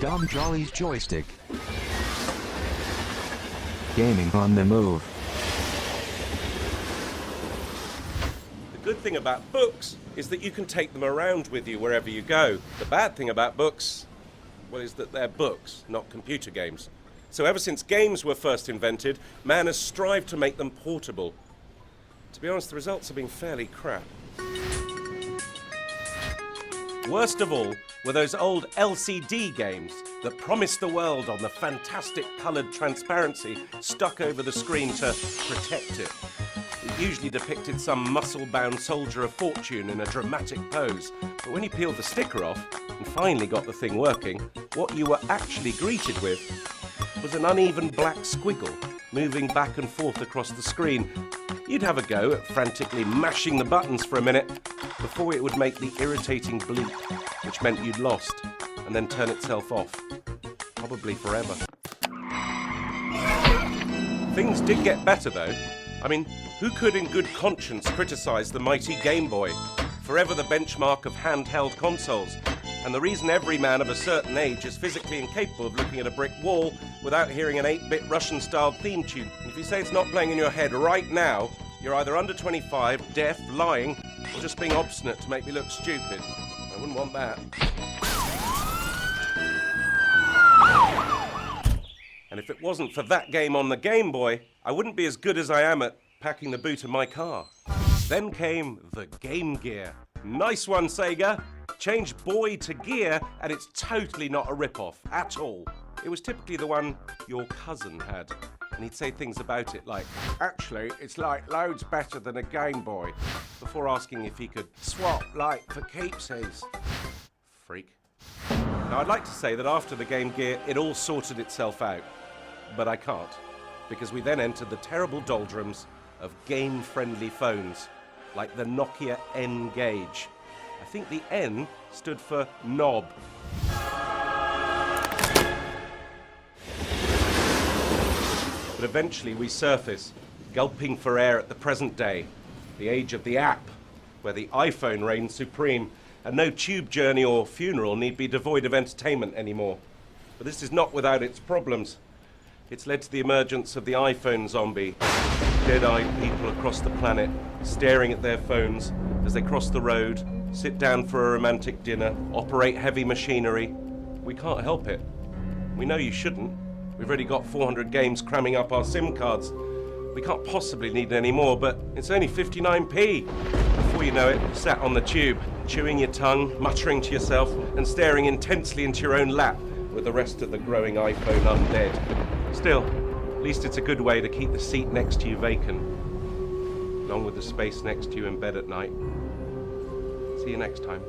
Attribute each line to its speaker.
Speaker 1: dumb Jolys Joystick. Gaming on the move.
Speaker 2: The good thing about books is that you can take them around with you wherever you go. The bad thing about books, well, is that they're books, not computer games. So ever since games were first invented, man has strived to make them portable. To be honest, the results have been fairly crap. Worst of all were those old LCD games that promised the world on the fantastic coloured transparency stuck over the screen to protect it. It usually depicted some muscle-bound soldier of fortune in a dramatic pose, but when you peeled the sticker off and finally got the thing working, what you were actually greeted with was an uneven black squiggle moving back and forth across the screen. You'd have a go at frantically mashing the buttons for a minute before it would make the irritating bleep, which meant you'd lost, and then turn itself off. Probably forever. Things did get better though. I mean, who could in good conscience criticise the mighty Game Boy? Forever the benchmark of handheld consoles, and the reason every man of a certain age is physically incapable of looking at a brick wall without hearing an 8-bit Russian-styled theme tune. And if you say it's not playing in your head right now, you're either under 25, deaf, lying, or just being obstinate to make me look stupid. I wouldn't want that. And if it wasn't for that game on the Game Boy, I wouldn't be as good as I am at packing the boot of my car. Then came the Game Gear. Nice one, Sega. Change boy to gear, and it's totally not a rip-off at all. It was typically the one your cousin had, and he'd say things about it like, actually, it's like loads better than a Game Boy, before asking if he could swap, like, for keepsies. Freak. Now, I'd like to say that after the Game Gear, it all sorted itself out, but I can't, because we then entered the terrible doldrums of game-friendly phones, like the Nokia N-Gage. I think the N stood for knob. But eventually we surface, gulping for air at the present day, the age of the app, where the iPhone reigns supreme, and no tube journey or funeral need be devoid of entertainment anymore. But this is not without its problems. It's led to the emergence of the iPhone zombie, dead-eyed people across the planet, staring at their phones as they cross the road, sit down for a romantic dinner, operate heavy machinery. We can't help it. We know you shouldn't. We've already got 400 games cramming up our SIM cards. We can't possibly need any more, but it's only 59p. Before you know it, you're sat on the tube, chewing your tongue, muttering to yourself, and staring intensely into your own lap with the rest of the growing iPhone undead. Still, at least it's a good way to keep the seat next to you vacant, along with the space next to you in bed at night. See you next time.